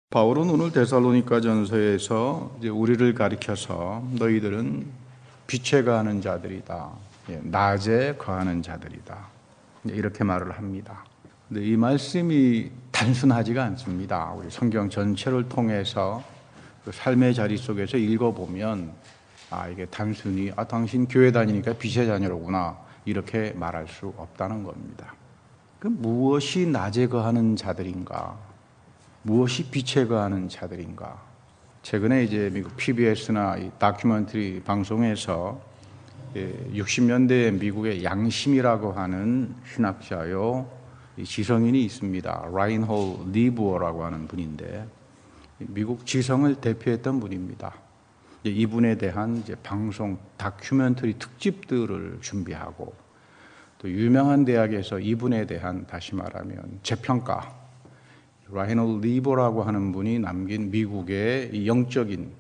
바울은 오늘 데살로니가 전서에서 이제 우리를 가리켜서 너희들은 빛에 거하는 자들이다. 낮에 거하는 자들이다. 이렇게 말을 합니다. 근데 이 말씀이 단순하지가 않습니다. 우리 성경 전체를 통해서 그 삶의 자리 속에서 읽어보면 이게 단순히 당신 교회 다니니까 빛의 자녀로구나 이렇게 말할 수 없다는 겁니다. 그 무엇이 낮에 거하는 자들인가? 무엇이 빛에 거하는 자들인가? 최근에 이제 미국 PBS나 이 다큐멘터리 방송에서 60년대 미국의 양심이라고 하는 신학자요 지성인이 있습니다. 라인홀 리브어라고 하는 분인데 미국 지성을 대표했던 분입니다. 이분에 대한 이제 방송 다큐멘터리 특집들을 준비하고 또 유명한 대학에서 이분에 대한 다시 말하면 재평가 라이놀 리버라고 하는 분이 남긴 미국의 영적인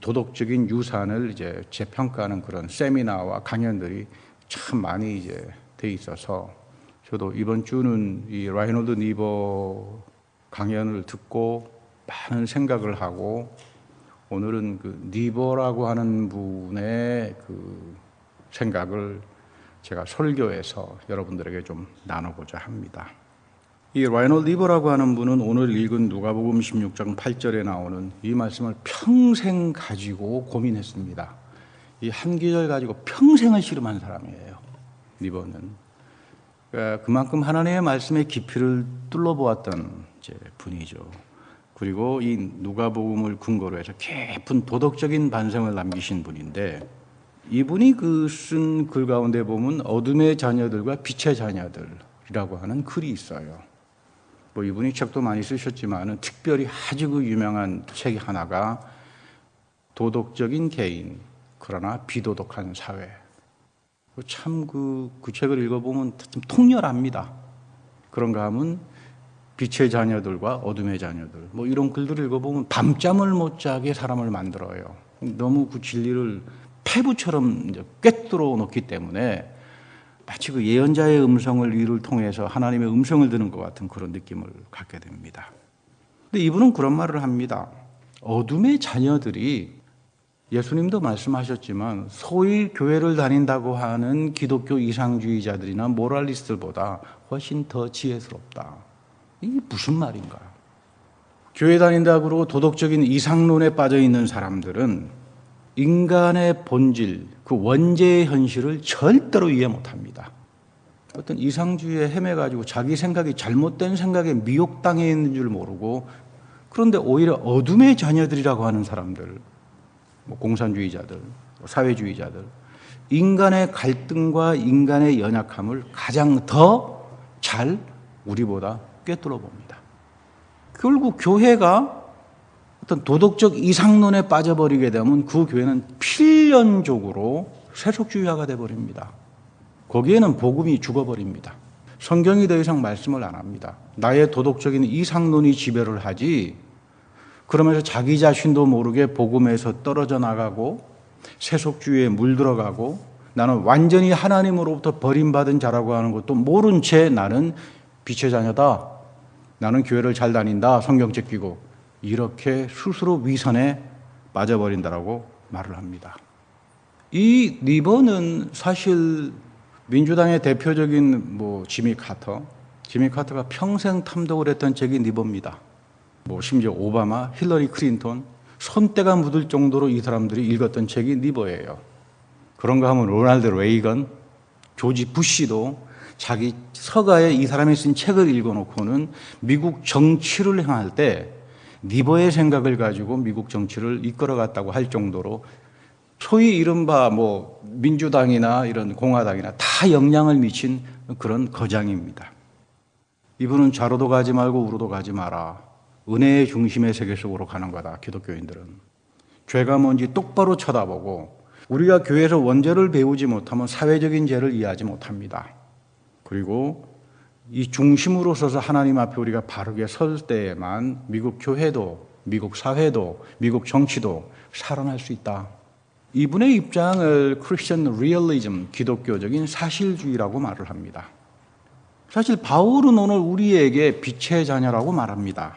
도덕적인 유산을 이제 재평가하는 그런 세미나와 강연들이 참 많이 이제 돼 있어서 저도 이번 주는 이 라이놀드 리버 강연을 듣고 많은 생각을 하고 오늘은 그 리버라고 하는 분의 그 생각을 제가 설교해서 여러분들에게 좀 나눠보자 합니다. 이 라이놀드 리버라고 하는 분은 오늘 읽은 누가복음 16장 8절에 나오는 이 말씀을 평생 가지고 고민했습니다. 이 한 구절 가지고 평생을 씨름한 사람이에요. 리버는 그만큼 하나님의 말씀의 깊이를 뚫어보았던 분이죠. 그리고 이 누가복음을 근거로 해서 깊은 도덕적인 반성을 남기신 분인데 이분이 쓴 글 가운데 보면 어둠의 자녀들과 빛의 자녀들이라고 하는 글이 있어요. 이분이 책도 많이 쓰셨지만 특별히 아주 유명한 책이 하나가 도덕적인 개인 그러나 비도덕한 사회. 참 그 책을 읽어보면 좀 통렬합니다. 그런가 하면 빛의 자녀들과 어둠의 자녀들 이런 글들을 읽어보면 밤잠을 못 자게 사람을 만들어요. 너무 그 진리를 패부처럼 꿰뚫어 놓기 때문에 마치 그 예언자의 음성을 이를 통해서 하나님의 음성을 듣는 것 같은 그런 느낌을 갖게 됩니다. 근데 이분은 그런 말을 합니다. 어둠의 자녀들이 예수님도 말씀하셨지만 소위 교회를 다닌다고 하는 기독교 이상주의자들이나 모랄리스트들보다 훨씬 더 지혜스럽다. 이게 무슨 말인가요? 교회 다닌다고 그러고 도덕적인 이상론에 빠져 있는 사람들은 인간의 본질, 그 원죄의 현실을 절대로 이해 못합니다. 어떤 이상주의에 헤매가지고 자기 생각이 잘못된 생각에 미혹당해 있는 줄 모르고 그런데 오히려 어둠의 자녀들이라고 하는 사람들, 공산주의자들, 사회주의자들, 인간의 갈등과 인간의 연약함을 가장 더 잘 우리보다 꿰뚫어 봅니다. 결국 교회가 어떤 도덕적 이상론에 빠져버리게 되면 그 교회는 필연적으로 세속주의화가 되어버립니다. 거기에는 복음이 죽어버립니다. 성경이 더 이상 말씀을 안 합니다. 나의 도덕적인 이상론이 지배를 하지 그러면서 자기 자신도 모르게 복음에서 떨어져 나가고 세속주의에 물들어가고 나는 완전히 하나님으로부터 버림받은 자라고 하는 것도 모른 채 나는 빛의 자녀다. 나는 교회를 잘 다닌다. 성경책 끼고 이렇게 스스로 위선에 빠져버린다라고 말을 합니다. 이 리버는 사실 민주당의 대표적인 지미 카터가 평생 탐독을 했던 책이 리버입니다. 심지어 오바마, 힐러리 클린턴 손때가 묻을 정도로 이 사람들이 읽었던 책이 리버예요. 그런가 하면 로널드 레이건, 조지 부시도 자기 서가에 이 사람이 쓴 책을 읽어놓고는 미국 정치를 행할 때 리버의 생각을 가지고 미국 정치를 이끌어갔다고 할 정도로 소위 이른바 민주당이나 이런 공화당이나 다 영향을 미친 그런 거장입니다. 이분은 좌로도 가지 말고 우로도 가지 마라. 은혜의 중심의 세계 속으로 가는 거다. 기독교인들은. 죄가 뭔지 똑바로 쳐다보고 우리가 교회에서 원죄를 배우지 못하면 사회적인 죄를 이해하지 못합니다. 그리고 이 중심으로 서서 하나님 앞에 우리가 바르게 설 때에만 미국 교회도, 미국 사회도, 미국 정치도 살아날 수 있다. 이분의 입장을 크리스천 리얼리즘, 기독교적인 사실주의라고 말을 합니다. 사실 바울은 오늘 우리에게 빛의 자녀라고 말합니다.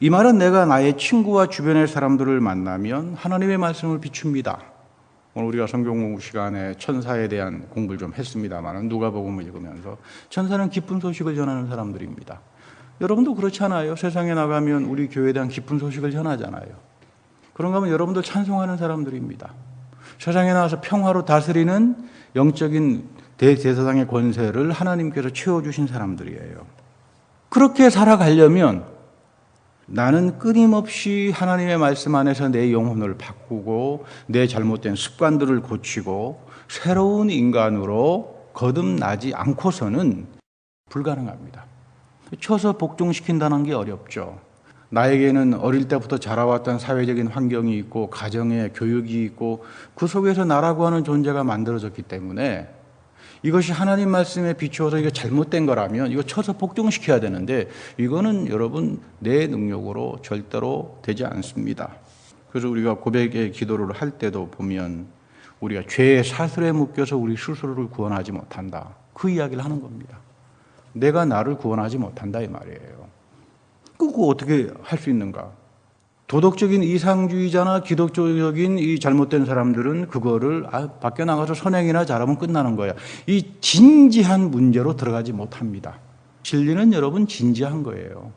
이 말은 내가 나의 친구와 주변의 사람들을 만나면 하나님의 말씀을 비춥니다. 오늘 우리가 성경 공부 시간에 천사에 대한 공부를 좀 했습니다만 누가복음을 읽으면서 천사는 기쁜 소식을 전하는 사람들입니다. 여러분도 그렇잖아요. 세상에 나가면 우리 교회에 대한 기쁜 소식을 전하잖아요. 그런가 하면 여러분들 찬송하는 사람들입니다. 세상에 나와서 평화로 다스리는 영적인 대제사장의 권세를 하나님께서 채워주신 사람들이에요. 그렇게 살아가려면 나는 끊임없이 하나님의 말씀 안에서 내 영혼을 바꾸고 내 잘못된 습관들을 고치고 새로운 인간으로 거듭나지 않고서는 불가능합니다. 쳐서 복종시킨다는 게 어렵죠. 나에게는 어릴 때부터 자라왔던 사회적인 환경이 있고 가정의 교육이 있고 그 속에서 나라고 하는 존재가 만들어졌기 때문에 이것이 하나님 말씀에 비추어서 이거 잘못된 거라면 이거 쳐서 복종시켜야 되는데 이거는 여러분 내 능력으로 절대로 되지 않습니다. 그래서 우리가 고백의 기도를 할 때도 보면 우리가 죄의 사슬에 묶여서 우리 스스로를 구원하지 못한다. 그 이야기를 하는 겁니다. 내가 나를 구원하지 못한다 이 말이에요. 그거 어떻게 할 수 있는가? 도덕적인 이상주의자나 기독교적인 이 잘못된 사람들은 그거를 밖에 나가서 선행이나 잘하면 끝나는 거야. 이 진지한 문제로 들어가지 못합니다. 진리는 여러분 진지한 거예요.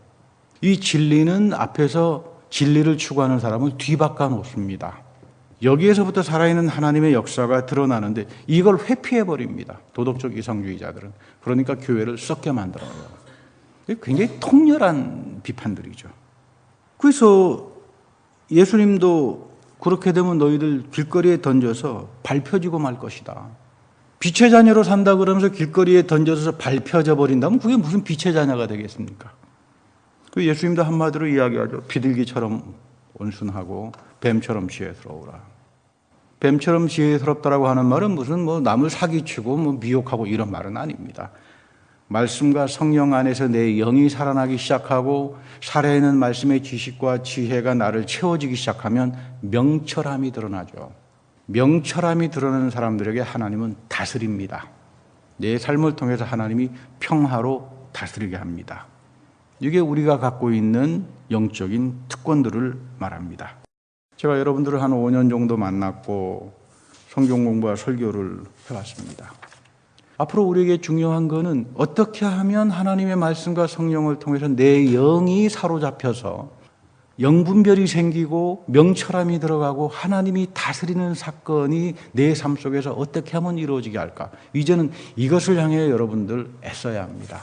이 진리는 앞에서 진리를 추구하는 사람을 뒤바꿔 놓습니다. 여기에서부터 살아있는 하나님의 역사가 드러나는데 이걸 회피해버립니다. 도덕적 이상주의자들은. 그러니까 교회를 썩게 만들어요. 굉장히 통렬한 비판들이죠. 그래서 예수님도 그렇게 되면 너희들 길거리에 던져서 발 펴지고 말 것이다. 빛의 자녀로 산다 그러면서 길거리에 던져서 발 펴져 버린다면 그게 무슨 빛의 자녀가 되겠습니까? 그 예수님도 한마디로 이야기하죠. 비둘기처럼 온순하고 뱀처럼 지혜스러우라. 뱀처럼 지혜스럽다라고 하는 말은 무슨 뭐 남을 사기치고 뭐 미혹하고 이런 말은 아닙니다. 말씀과 성령 안에서 내 영이 살아나기 시작하고 살아있는 말씀의 지식과 지혜가 나를 채워지기 시작하면 명철함이 드러나죠. 명철함이 드러나는 사람들에게 하나님은 다스립니다. 내 삶을 통해서 하나님이 평화로 다스리게 합니다. 이게 우리가 갖고 있는 영적인 특권들을 말합니다. 제가 여러분들을 한 5년 정도 만났고 성경 공부와 설교를 해왔습니다. 앞으로 우리에게 중요한 것은 어떻게 하면 하나님의 말씀과 성령을 통해서 내 영이 사로잡혀서 영분별이 생기고 명철함이 들어가고 하나님이 다스리는 사건이 내 삶 속에서 어떻게 하면 이루어지게 할까? 이제는 이것을 향해 여러분들 애써야 합니다.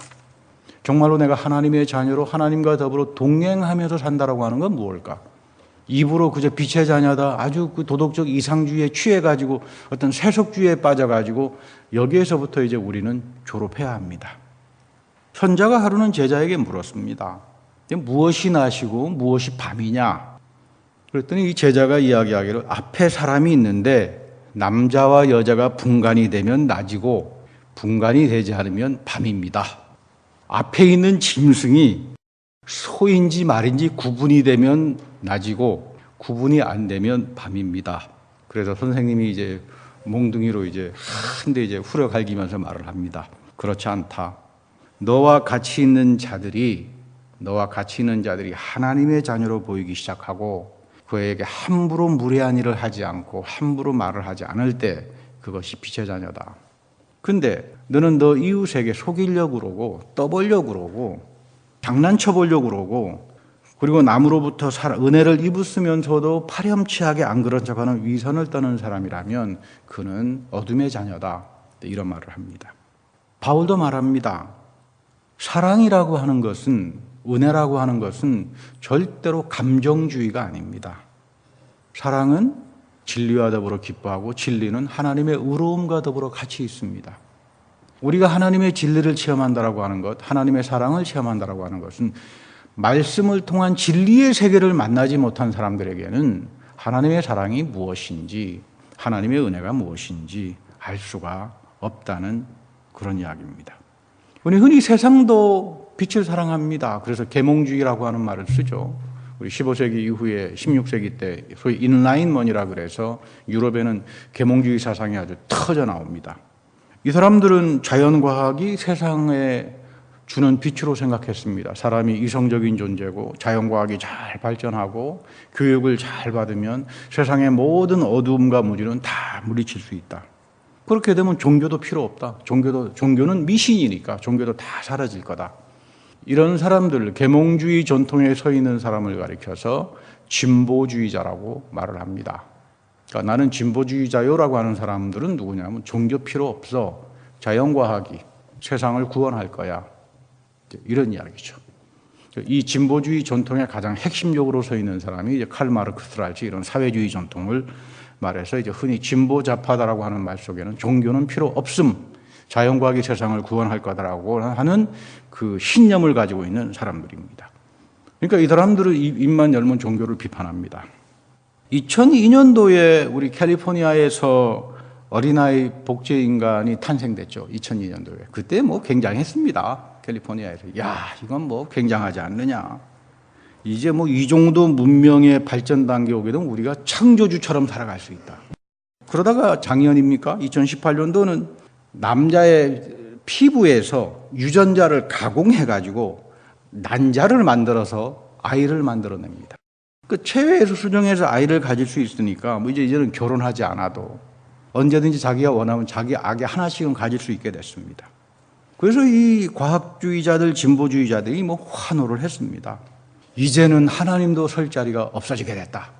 정말로 내가 하나님의 자녀로 하나님과 더불어 동행하면서 산다라고 하는 건 무엇일까? 입으로 그저 빛의 자녀다 아주 그 도덕적 이상주의에 취해가지고 어떤 세속주의에 빠져가지고 여기에서부터 이제 우리는 졸업해야 합니다. 선자가 하루는 제자에게 물었습니다. 무엇이 낮이고 무엇이 밤이냐? 그랬더니 이 제자가 이야기하기를 앞에 사람이 있는데 남자와 여자가 분간이 되면 낮이고 분간이 되지 않으면 밤입니다. 앞에 있는 짐승이 소인지 말인지 구분이 되면 낮이고 구분이 안 되면 밤입니다. 그래서 선생님이 이제 몽둥이로 이제 한데 이제 후려갈기면서 말을 합니다. 그렇지 않다. 너와 같이 있는 자들이 하나님의 자녀로 보이기 시작하고 그에게 함부로 무례한 일을 하지 않고 함부로 말을 하지 않을 때 그것이 빛의 자녀다. 근데 너는 너 이웃에게 속이려고 그러고 떠보려고 그러고 장난쳐보려고 그러고 그리고 남으로부터 은혜를 입었으면서도 파렴치하게 안 그런 척하는 위선을 떠는 사람이라면 그는 어둠의 자녀다. 이런 말을 합니다. 바울도 말합니다. 사랑이라고 하는 것은 은혜라고 하는 것은 절대로 감정주의가 아닙니다. 사랑은 진리와 더불어 기뻐하고 진리는 하나님의 의로움과 더불어 같이 있습니다. 우리가 하나님의 진리를 체험한다라고 하는 것, 하나님의 사랑을 체험한다라고 하는 것은 말씀을 통한 진리의 세계를 만나지 못한 사람들에게는 하나님의 사랑이 무엇인지, 하나님의 은혜가 무엇인지 알 수가 없다는 그런 이야기입니다. 우리 흔히 세상도 빛을 사랑합니다. 그래서 계몽주의라고 하는 말을 쓰죠. 우리 15세기 이후에 16세기 때 소위 인라인먼이라 그래서 유럽에는 계몽주의 사상이 아주 터져 나옵니다. 이 사람들은 자연과학이 세상의 주는 빛으로 생각했습니다. 사람이 이성적인 존재고 자연과학이 잘 발전하고 교육을 잘 받으면 세상의 모든 어두움과 무지는 다 물리칠 수 있다. 그렇게 되면 종교도 필요 없다. 종교는 미신이니까 종교도 다 사라질 거다. 이런 사람들, 계몽주의 전통에 서 있는 사람을 가리켜서 진보주의자라고 말을 합니다. 그러니까 나는 진보주의자요라고 하는 사람들은 누구냐면 종교 필요 없어. 자연과학이 세상을 구원할 거야. 이런 이야기죠. 이 진보주의 전통의 가장 핵심적으로 서 있는 사람이 이제 칼 마르크스랄지 이런 사회주의 전통을 말해서 이제 흔히 진보좌파다라고 하는 말 속에는 종교는 필요 없음, 자연과학이 세상을 구원할 거다라고 하는 그 신념을 가지고 있는 사람들입니다. 그러니까 이 사람들은 입만 열면 종교를 비판합니다. 2002년도에 우리 캘리포니아에서 어린아이 복제인간이 탄생됐죠. 2002년도에. 그때 뭐 굉장했습니다. 캘리포니아에서. 야, 이건 뭐 굉장하지 않느냐. 이제 뭐 이 정도 문명의 발전 단계 오게 되면 우리가 창조주처럼 살아갈 수 있다. 그러다가 작년입니까? 2018년도는 남자의 피부에서 유전자를 가공해가지고 난자를 만들어서 아이를 만들어냅니다. 그 체외에서 수정해서 아이를 가질 수 있으니까 뭐 이제는 결혼하지 않아도 언제든지 자기가 원하면 자기 아기 하나씩은 가질 수 있게 됐습니다. 그래서 이 과학주의자들, 진보주의자들이 뭐 환호를 했습니다. 이제는 하나님도 설 자리가 없어지게 됐다.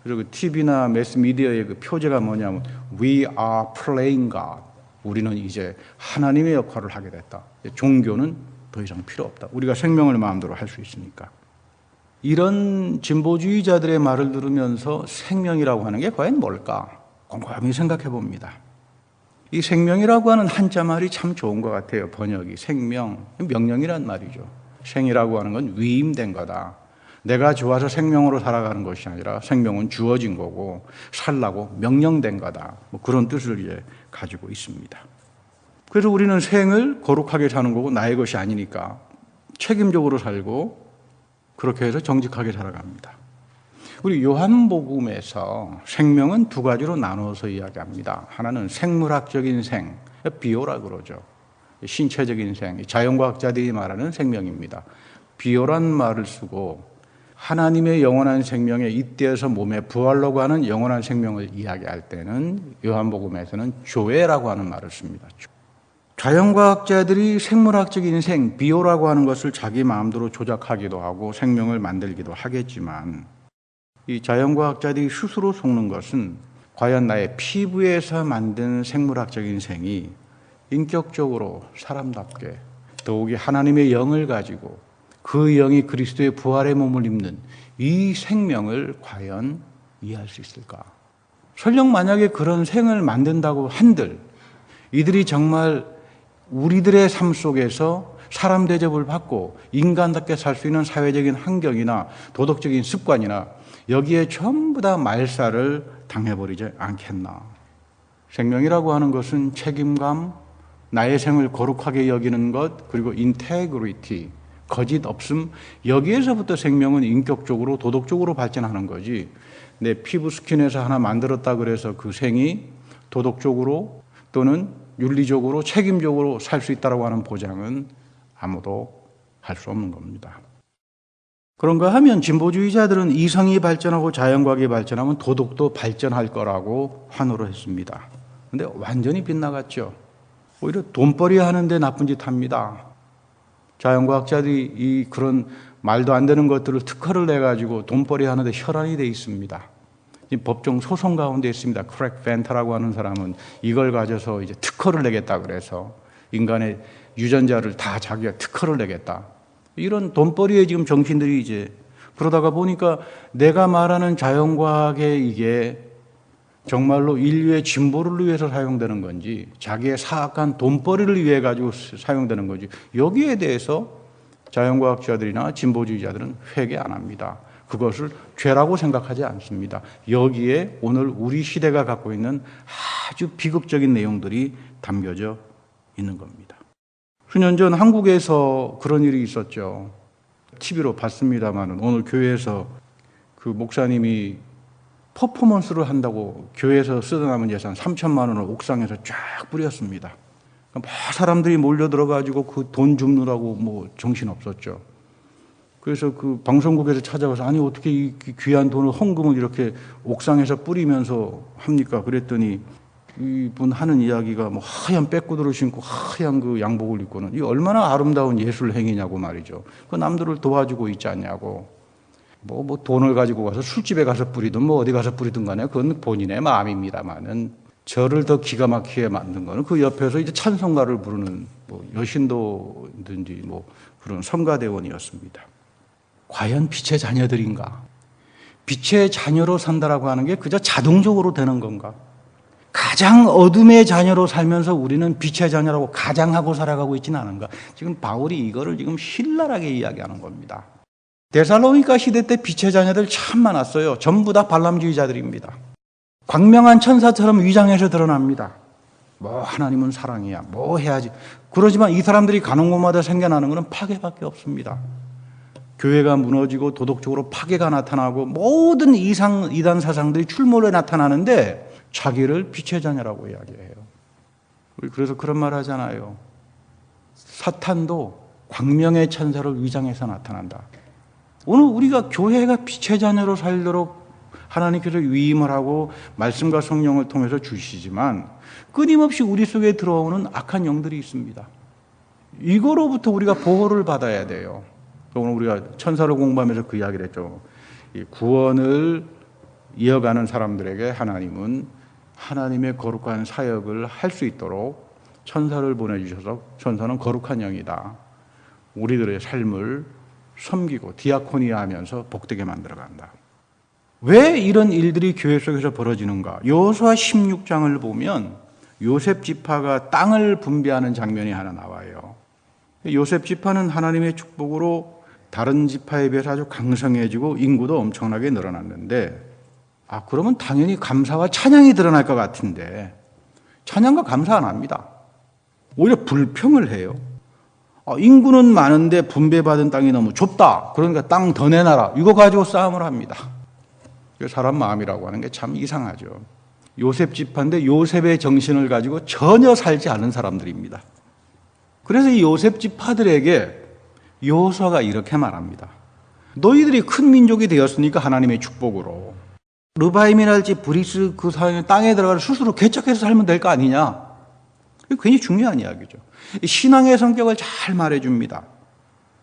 그리고 TV나 매스미디어의 그 표제가 뭐냐면 We are playing God. 우리는 이제 하나님의 역할을 하게 됐다. 종교는 더 이상 필요 없다. 우리가 생명을 마음대로 할 수 있으니까. 이런 진보주의자들의 말을 들으면서 생명이라고 하는 게 과연 뭘까? 곰곰이 생각해 봅니다. 이 생명이라고 하는 한자 말이 참 좋은 것 같아요. 번역이. 생명, 명령이란 말이죠. 생이라고 하는 건 위임된 거다. 내가 좋아서 생명으로 살아가는 것이 아니라 생명은 주어진 거고 살라고 명령된 거다. 뭐 그런 뜻을 이제 가지고 있습니다. 그래서 우리는 생을 거룩하게 사는 거고 나의 것이 아니니까 책임적으로 살고 그렇게 해서 정직하게 살아갑니다. 우리 요한복음에서 생명은 두 가지로 나눠서 이야기합니다. 하나는 생물학적인 생, 비오라 그러죠. 신체적인 생, 자연과학자들이 말하는 생명입니다. 비오란 말을 쓰고 하나님의 영원한 생명에 이때에서 몸에 부활로 가는 영원한 생명을 이야기할 때는 요한복음에서는 조에라고 하는 말을 씁니다. 자연과학자들이 생물학적인 생, 비오라고 하는 것을 자기 마음대로 조작하기도 하고 생명을 만들기도 하겠지만 이 자연과학자들이 스스로 속는 것은 과연 나의 피부에서 만든 생물학적인 생이 인격적으로 사람답게 더욱이 하나님의 영을 가지고 그 영이 그리스도의 부활의 몸을 입는 이 생명을 과연 이해할 수 있을까? 설령 만약에 그런 생을 만든다고 한들 이들이 정말 우리들의 삶 속에서 사람 대접을 받고 인간답게 살 수 있는 사회적인 환경이나 도덕적인 습관이나 여기에 전부 다 말살을 당해버리지 않겠나. 생명이라고 하는 것은 책임감, 나의 생을 거룩하게 여기는 것, 그리고 인테그리티, 거짓 없음, 여기에서부터 생명은 인격적으로 도덕적으로 발전하는 거지. 내 피부 스킨에서 하나 만들었다 그래서 그 생이 도덕적으로 또는 윤리적으로 책임적으로 살 수 있다고 하는 보장은 아무도 할 수 없는 겁니다. 그런가 하면 진보주의자들은 이성이 발전하고 자연과학이 발전하면 도덕도 발전할 거라고 환호를 했습니다. 그런데 완전히 빗나갔죠. 오히려 돈벌이 하는데 나쁜 짓 합니다. 자연과학자들이 그런 말도 안 되는 것들을 특허를 내가지고 돈벌이 하는데 혈안이 돼 있습니다. 법정 소송 가운데 있습니다. 크랙 벤터라고 하는 사람은 이걸 가져서 이제 특허를 내겠다 그래서 인간의 유전자를 다 자기가 특허를 내겠다. 이런 돈벌이에 지금 정신들이 이제 그러다가 보니까 내가 말하는 자연과학의 이게 정말로 인류의 진보를 위해서 사용되는 건지 자기의 사악한 돈벌이를 위해 가지고 사용되는 건지 여기에 대해서 자연과학자들이나 진보주의자들은 회개 안 합니다. 그것을 죄라고 생각하지 않습니다. 여기에 오늘 우리 시대가 갖고 있는 아주 비극적인 내용들이 담겨져 있는 겁니다. 수년 전 한국에서 그런 일이 있었죠. TV로 봤습니다만 오늘 교회에서 그 목사님이 퍼포먼스를 한다고 교회에서 쓰다 남은 예산 3천만 원을 옥상에서 쫙 뿌렸습니다. 막 사람들이 몰려 들어가지고 그 돈 줍느라고 뭐 정신 없었죠. 그래서 그 방송국에서 찾아가서 아니 어떻게 이 귀한 돈을 헌금을 이렇게 옥상에서 뿌리면서 합니까? 그랬더니 이분 하는 이야기가 뭐 하얀 빼꾸들을 신고 하얀 그 양복을 입고는 이 얼마나 아름다운 예술 행위냐고 말이죠. 그 남들을 도와주고 있지 않냐고. 뭐 돈을 가지고 가서 술집에 가서 뿌리든 뭐 어디 가서 뿌리든 간에 그건 본인의 마음입니다만은 저를 더 기가 막히게 만든 거는 그 옆에서 이제 찬송가를 부르는 뭐 여신도든지 뭐 그런 성가대원이었습니다. 과연 빛의 자녀들인가? 빛의 자녀로 산다라고 하는 게 그저 자동적으로 되는 건가? 가장 어둠의 자녀로 살면서 우리는 빛의 자녀라고 가장하고 살아가고 있지는 않은가? 지금 바울이 이거를 지금 신랄하게 이야기하는 겁니다. 데살로니가 시대 때 빛의 자녀들 참 많았어요. 전부 다 발람주의자들입니다. 광명한 천사처럼 위장해서 드러납니다. 뭐 하나님은 사랑이야. 뭐 해야지. 그러지만 이 사람들이 가는 곳마다 생겨나는 것은 파괴밖에 없습니다. 교회가 무너지고 도덕적으로 파괴가 나타나고 모든 이단 사상들이 출몰해 나타나는데 자기를 빛의 자녀라고 이야기해요. 그래서 그런 말 하잖아요. 사탄도 광명의 천사를 위장해서 나타난다. 오늘 우리가 교회가 빛의 자녀로 살도록 하나님께서 위임을 하고 말씀과 성령을 통해서 주시지만 끊임없이 우리 속에 들어오는 악한 영들이 있습니다. 이거로부터 우리가 보호를 받아야 돼요. 오늘 우리가 천사를 공부하면서 그 이야기를 했죠. 이 구원을 이어가는 사람들에게 하나님은 하나님의 거룩한 사역을 할 수 있도록 천사를 보내주셔서 천사는 거룩한 영이다. 우리들의 삶을 섬기고 디아코니아 하면서 복되게 만들어간다. 왜 이런 일들이 교회 속에서 벌어지는가? 여호수아 16장을 보면 요셉 지파가 땅을 분배하는 장면이 하나 나와요. 요셉 지파는 하나님의 축복으로 다른 지파에 비해서 아주 강성해지고 인구도 엄청나게 늘어났는데 그러면 당연히 감사와 찬양이 드러날 것 같은데 찬양과 감사 안 합니다. 오히려 불평을 해요. 인구는 많은데 분배받은 땅이 너무 좁다. 그러니까 땅 더 내놔라. 이거 가지고 싸움을 합니다. 사람 마음이라고 하는 게 참 이상하죠. 요셉 지파인데 요셉의 정신을 가지고 전혀 살지 않은 사람들입니다. 그래서 이 요셉 지파들에게 여호수아가 이렇게 말합니다. 너희들이 큰 민족이 되었으니까 하나님의 축복으로 르바임이랄지 브리스 그 사회 땅에 들어가서 스스로 개척해서 살면 될 거 아니냐. 굉장히 중요한 이야기죠. 신앙의 성격을 잘 말해줍니다.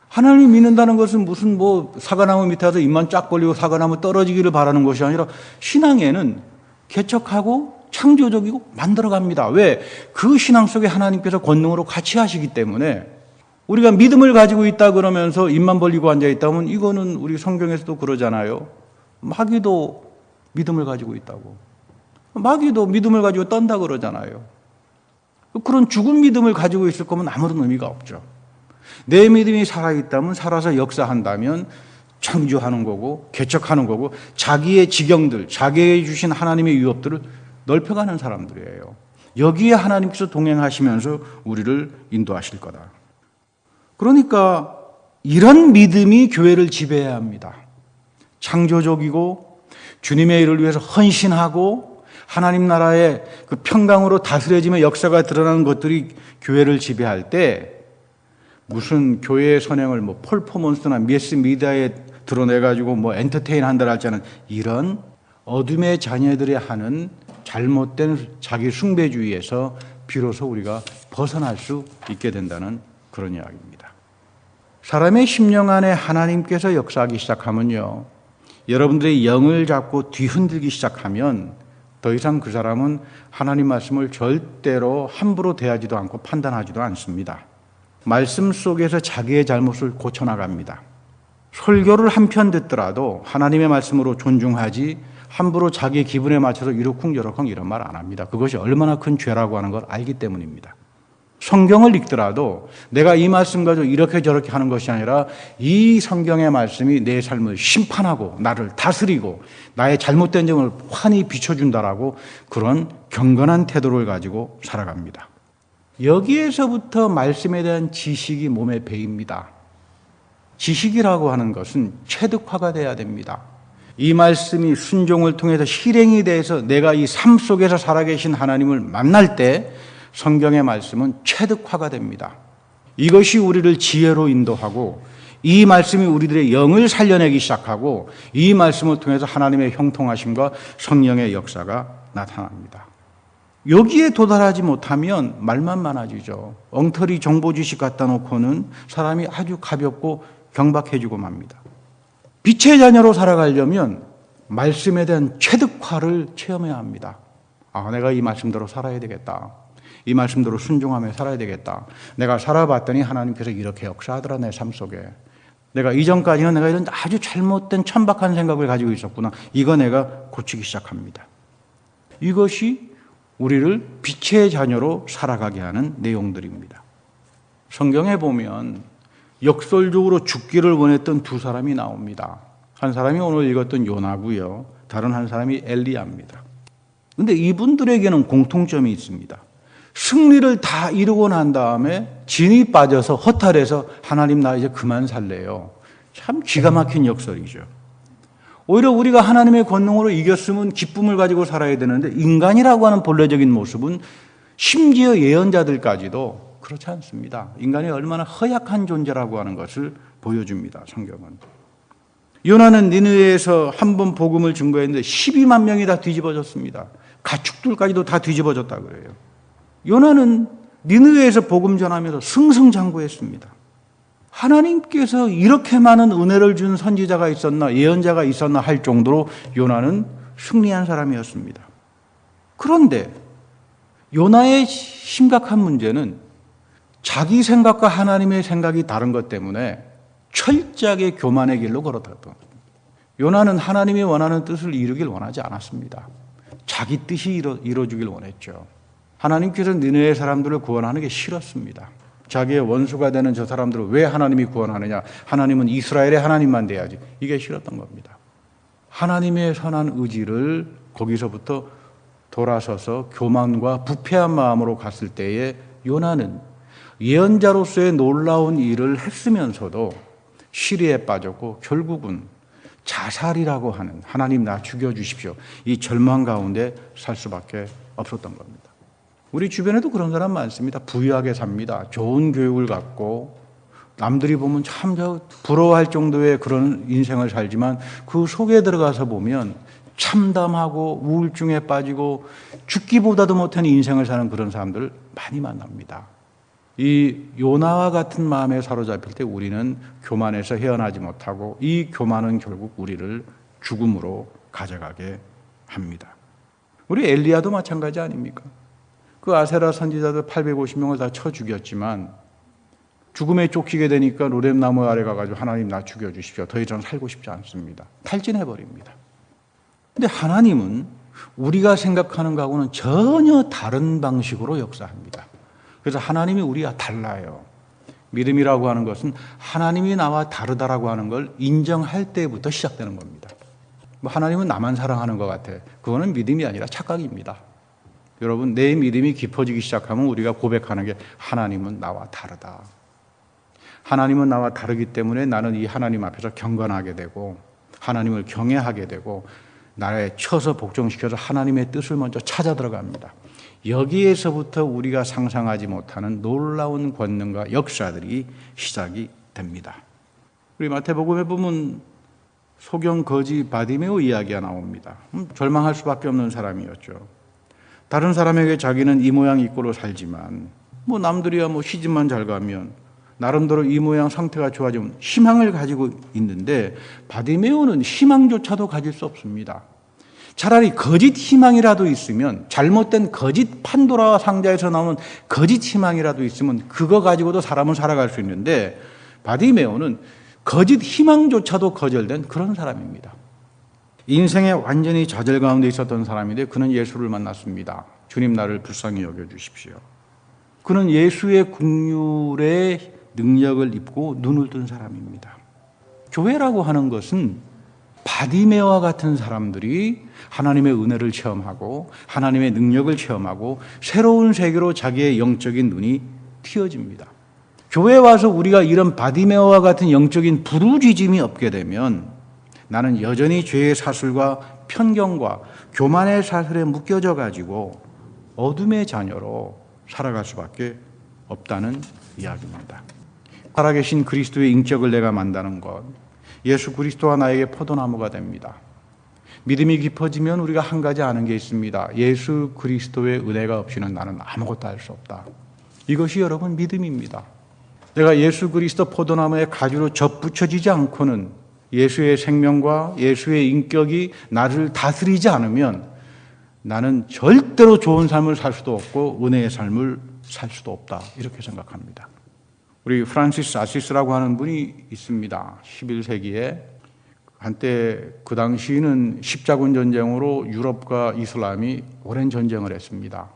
하나님 믿는다는 것은 무슨 뭐 사과나무 밑에 가서 입만 쫙 벌리고 사과나무 떨어지기를 바라는 것이 아니라 신앙에는 개척하고 창조적이고 만들어갑니다. 왜? 그 신앙 속에 하나님께서 권능으로 같이 하시기 때문에 우리가 믿음을 가지고 있다 그러면서 입만 벌리고 앉아있다면 이거는 우리 성경에서도 그러잖아요. 마귀도 믿음을 가지고 있다고. 마귀도 믿음을 가지고 떤다 그러잖아요. 그런 죽은 믿음을 가지고 있을 거면 아무런 의미가 없죠. 내 믿음이 살아있다면 살아서 역사한다면 창조하는 거고 개척하는 거고 자기의 지경들, 자기에게 주신 하나님의 유업들을 넓혀가는 사람들이에요. 여기에 하나님께서 동행하시면서 우리를 인도하실 거다. 그러니까 이런 믿음이 교회를 지배해야 합니다. 창조적이고 주님의 일을 위해서 헌신하고 하나님 나라의 그 평강으로 다스려지며 역사가 드러나는 것들이 교회를 지배할 때 무슨 교회의 선행을 뭐 퍼포먼스나 매스 미디어에 드러내가지고 뭐 엔터테인 한다 할지 않은 이런 어둠의 자녀들이 하는 잘못된 자기 숭배주의에서 비로소 우리가 벗어날 수 있게 된다는 그런 이야기입니다. 사람의 심령 안에 하나님께서 역사하기 시작하면요, 여러분들의 영을 잡고 뒤흔들기 시작하면 더 이상 그 사람은 하나님 말씀을 절대로 함부로 대하지도 않고 판단하지도 않습니다. 말씀 속에서 자기의 잘못을 고쳐나갑니다. 설교를 한 편 듣더라도 하나님의 말씀으로 존중하지 함부로 자기의 기분에 맞춰서 이러쿵저러쿵 이런 말 안 합니다. 그것이 얼마나 큰 죄라고 하는 걸 알기 때문입니다. 성경을 읽더라도 내가 이 말씀 가지고 이렇게 저렇게 하는 것이 아니라 이 성경의 말씀이 내 삶을 심판하고 나를 다스리고 나의 잘못된 점을 환히 비춰준다라고 그런 경건한 태도를 가지고 살아갑니다. 여기에서부터 말씀에 대한 지식이 몸에 배입니다. 지식이라고 하는 것은 체득화가 돼야 됩니다. 이 말씀이 순종을 통해서 실행이 돼서 내가 이 삶 속에서 살아계신 하나님을 만날 때 성경의 말씀은 체득화가 됩니다. 이것이 우리를 지혜로 인도하고 이 말씀이 우리들의 영을 살려내기 시작하고 이 말씀을 통해서 하나님의 형통하심과 성령의 역사가 나타납니다. 여기에 도달하지 못하면 말만 많아지죠. 엉터리 정보 지식 갖다 놓고는 사람이 아주 가볍고 경박해지고 맙니다. 빛의 자녀로 살아가려면 말씀에 대한 체득화를 체험해야 합니다. 내가 이 말씀대로 살아야 되겠다. 이 말씀대로 순종하며 살아야 되겠다. 내가 살아봤더니 하나님께서 이렇게 역사하더라 내 삶 속에. 내가 이전까지는 내가 이런 아주 잘못된 천박한 생각을 가지고 있었구나. 이거 내가 고치기 시작합니다. 이것이 우리를 빛의 자녀로 살아가게 하는 내용들입니다. 성경에 보면 역설적으로 죽기를 원했던 두 사람이 나옵니다. 한 사람이 오늘 읽었던 요나고요. 다른 한 사람이 엘리야입니다. 그런데 이분들에게는 공통점이 있습니다. 승리를 다 이루고 난 다음에 진이 빠져서 허탈해서 하나님 나 이제 그만 살래요. 참 기가 막힌 역설이죠. 오히려 우리가 하나님의 권능으로 이겼으면 기쁨을 가지고 살아야 되는데 인간이라고 하는 본래적인 모습은 심지어 예언자들까지도 그렇지 않습니다. 인간이 얼마나 허약한 존재라고 하는 것을 보여줍니다. 성경은. 요나는 니느웨에서 한 번 복음을 증거했는데 12만 명이 다 뒤집어졌습니다. 가축들까지도 다 뒤집어졌다 그래요. 요나는 니느웨에서 복음 전하면서 승승장구했습니다. 하나님께서 이렇게 많은 은혜를 준 선지자가 있었나 예언자가 있었나 할 정도로 요나는 승리한 사람이었습니다. 그런데 요나의 심각한 문제는 자기 생각과 하나님의 생각이 다른 것 때문에 철저하게 교만의 길로 걸어갔던 겁니다. 요나는 하나님이 원하는 뜻을 이루길 원하지 않았습니다. 자기 뜻이 이루어지길 원했죠. 하나님께서 니느웨 사람들을 구원하는 게 싫었습니다. 자기의 원수가 되는 저 사람들을 왜 하나님이 구원하느냐? 하나님은 이스라엘의 하나님만 돼야지. 이게 싫었던 겁니다. 하나님의 선한 의지를 거기서부터 돌아서서 교만과 부패한 마음으로 갔을 때에 요나는 예언자로서의 놀라운 일을 했으면서도 시리에 빠졌고 결국은 자살이라고 하는 하나님 나 죽여주십시오. 이 절망 가운데 살 수밖에 없었던 겁니다. 우리 주변에도 그런 사람 많습니다. 부유하게 삽니다. 좋은 교육을 갖고 남들이 보면 참 부러워할 정도의 그런 인생을 살지만 그 속에 들어가서 보면 참담하고 우울증에 빠지고 죽기보다도 못한 인생을 사는 그런 사람들을 많이 만납니다. 이 요나와 같은 마음에 사로잡힐 때 우리는 교만에서 헤어나지 못하고 이 교만은 결국 우리를 죽음으로 가져가게 합니다. 우리 엘리야도 마찬가지 아닙니까? 그 아세라 선지자들 850명을 다 쳐 죽였지만 죽음에 쫓기게 되니까 로뎀나무 아래 가가지고 하나님 나 죽여주십시오. 더 이상 살고 싶지 않습니다. 탈진해버립니다. 근데 하나님은 우리가 생각하는 것하고는 전혀 다른 방식으로 역사합니다. 그래서 하나님이 우리와 달라요. 믿음이라고 하는 것은 하나님이 나와 다르다라고 하는 걸 인정할 때부터 시작되는 겁니다. 하나님은 나만 사랑하는 것 같아. 그거는 믿음이 아니라 착각입니다. 여러분, 내 믿음이 깊어지기 시작하면 우리가 고백하는 게 하나님은 나와 다르다. 하나님은 나와 다르기 때문에 나는 이 하나님 앞에서 경건하게 되고 하나님을 경외하게 되고 나를 쳐서 복종시켜서 하나님의 뜻을 먼저 찾아 들어갑니다. 여기에서부터 우리가 상상하지 못하는 놀라운 권능과 역사들이 시작이 됩니다. 우리 마태복음에 보면 소경 거지 바디메오 이야기가 나옵니다. 절망할 수밖에 없는 사람이었죠. 다른 사람에게 자기는 이 모양 이 꼴로 살지만 남들이야 시집만 잘 가면 나름대로 이 모양 상태가 좋아지면 희망을 가지고 있는데 바디메오는 희망조차도 가질 수 없습니다. 차라리 거짓 희망이라도 있으면 잘못된 거짓 판도라 상자에서 나오는 거짓 희망이라도 있으면 그거 가지고도 사람은 살아갈 수 있는데 바디메오는 거짓 희망조차도 거절된 그런 사람입니다. 인생에 완전히 좌절 가운데 있었던 사람인데 그는 예수를 만났습니다. 주님 나를 불쌍히 여겨주십시오. 그는 예수의 긍휼의 능력을 입고 눈을 뜬 사람입니다. 교회라고 하는 것은 바디메오와 같은 사람들이 하나님의 은혜를 체험하고 하나님의 능력을 체험하고 새로운 세계로 자기의 영적인 눈이 튀어집니다. 교회에 와서 우리가 이런 바디메오와 같은 영적인 부르짖음이 없게 되면 나는 여전히 죄의 사슬과 편견과 교만의 사슬에 묶여져 가지고 어둠의 자녀로 살아갈 수밖에 없다는 이야기입니다. 살아계신 그리스도의 인격을 내가 만다는 것, 예수 그리스도와 나에게 포도나무가 됩니다. 믿음이 깊어지면 우리가 한 가지 아는 게 있습니다. 예수 그리스도의 은혜가 없이는 나는 아무것도 할 수 없다. 이것이 여러분 믿음입니다. 내가 예수 그리스도 포도나무의 가지로 접붙여지지 않고는 예수의 생명과 예수의 인격이 나를 다스리지 않으면 나는 절대로 좋은 삶을 살 수도 없고 은혜의 삶을 살 수도 없다. 이렇게 생각합니다. 우리 프란시스 아시스라고 하는 분이 있습니다. 11세기에 한때 그 당시는 십자군 전쟁으로 유럽과 이슬람이 오랜 전쟁을 했습니다.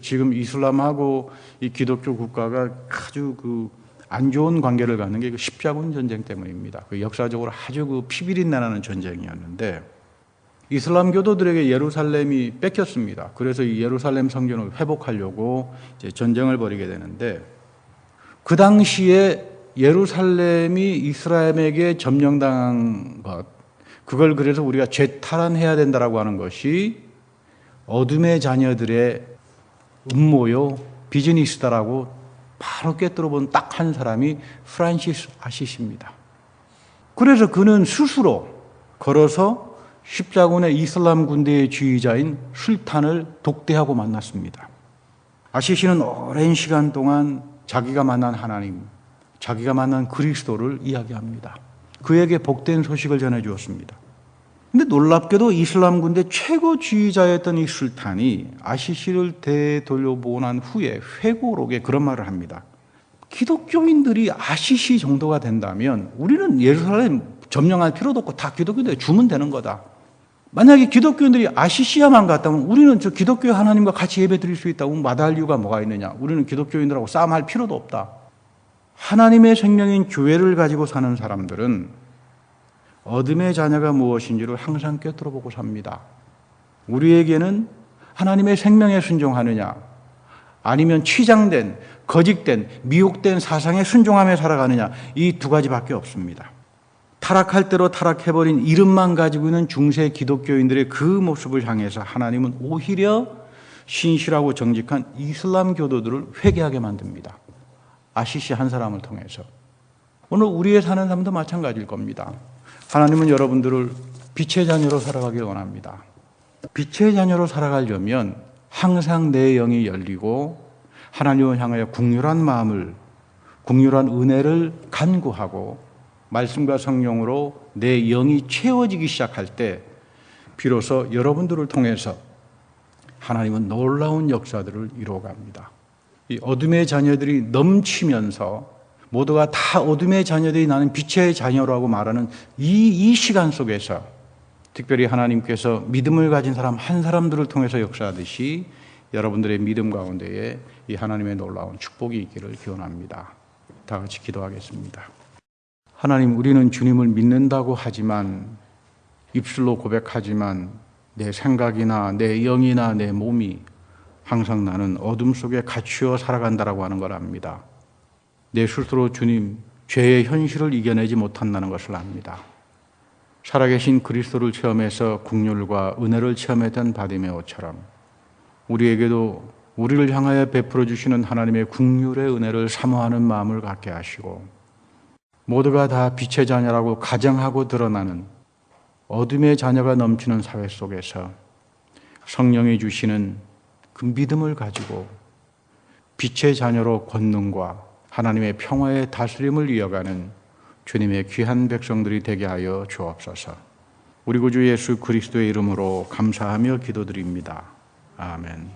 지금 이슬람하고 이 기독교 국가가 아주 안 좋은 관계를 갖는 게 십자군 전쟁 때문입니다. 역사적으로 아주 피비린내 나는 전쟁이었는데 이슬람 교도들에게 예루살렘이 뺏겼습니다. 그래서 이 예루살렘 성전을 회복하려고 이제 전쟁을 벌이게 되는데 그 당시에 예루살렘이 이스라엘에게 점령당한 것, 그걸 그래서 우리가 재탈환해야 된다라고 하는 것이 어둠의 자녀들의 음모요, 비즈니스다라고 바로 꿰뚫어본 딱 한 사람이 프란시스 아시시입니다. 그래서 그는 스스로 걸어서 십자군의 이슬람 군대의 지휘자인 술탄을 독대하고 만났습니다. 아시시는 오랜 시간 동안 자기가 만난 하나님, 자기가 만난 그리스도를 이야기합니다. 그에게 복된 소식을 전해주었습니다. 근데 놀랍게도 이슬람 군대 최고 지휘자였던 이 술탄이 아시시를 되돌려보고 난 후에 회고록에 그런 말을 합니다. 기독교인들이 아시시 정도가 된다면 우리는 예루살렘 점령할 필요도 없고 다 기독교인들에 주면 되는 거다. 만약에 기독교인들이 아시시야만 갔다면 우리는 저 기독교 하나님과 같이 예배 드릴 수 있다고 마다할 이유가 뭐가 있느냐. 우리는 기독교인들하고 싸움할 필요도 없다. 하나님의 생명인 교회를 가지고 사는 사람들은 어둠의 자녀가 무엇인지를 항상 꿰뚫어보고 삽니다. 우리에게는 하나님의 생명에 순종하느냐 아니면 치장된, 거짓된, 미혹된 사상에 순종하며 살아가느냐 이 두 가지밖에 없습니다. 타락할 대로 타락해버린 이름만 가지고 있는 중세 기독교인들의 그 모습을 향해서 하나님은 오히려 신실하고 정직한 이슬람 교도들을 회개하게 만듭니다. 아시시 한 사람을 통해서. 오늘 우리의 사는 삶도 마찬가지일 겁니다. 하나님은 여러분들을 빛의 자녀로 살아가길 원합니다. 빛의 자녀로 살아가려면 항상 내 영이 열리고 하나님을 향하여 국률한 마음을, 국률한 은혜를 간구하고 말씀과 성령으로 내 영이 채워지기 시작할 때 비로소 여러분들을 통해서 하나님은 놀라운 역사들을 이루어갑니다. 이 어둠의 자녀들이 넘치면서 모두가 다 어둠의 자녀들이 나는 빛의 자녀라고 말하는 이 시간 속에서 특별히 하나님께서 믿음을 가진 사람 한 사람들을 통해서 역사하듯이 여러분들의 믿음 가운데에 이 하나님의 놀라운 축복이 있기를 기원합니다. 다 같이 기도하겠습니다. 하나님, 우리는 주님을 믿는다고 하지만 입술로 고백하지만 내 생각이나 내 영이나 내 몸이 항상 나는 어둠 속에 갇혀 살아간다라고 하는 걸 압니다. 내 스스로 주님, 죄의 현실을 이겨내지 못한다는 것을 압니다. 살아계신 그리스도를 체험해서 긍휼과 은혜를 체험했던 바디메오처럼 우리에게도 우리를 향하여 베풀어 주시는 하나님의 긍휼의 은혜를 사모하는 마음을 갖게 하시고 모두가 다 빛의 자녀라고 가정하고 드러나는 어둠의 자녀가 넘치는 사회 속에서 성령이 주시는 그 믿음을 가지고 빛의 자녀로 권능과 하나님의 평화의 다스림을 이어가는 주님의 귀한 백성들이 되게 하여 주옵소서. 우리 구주 예수 그리스도의 이름으로 감사하며 기도드립니다. 아멘.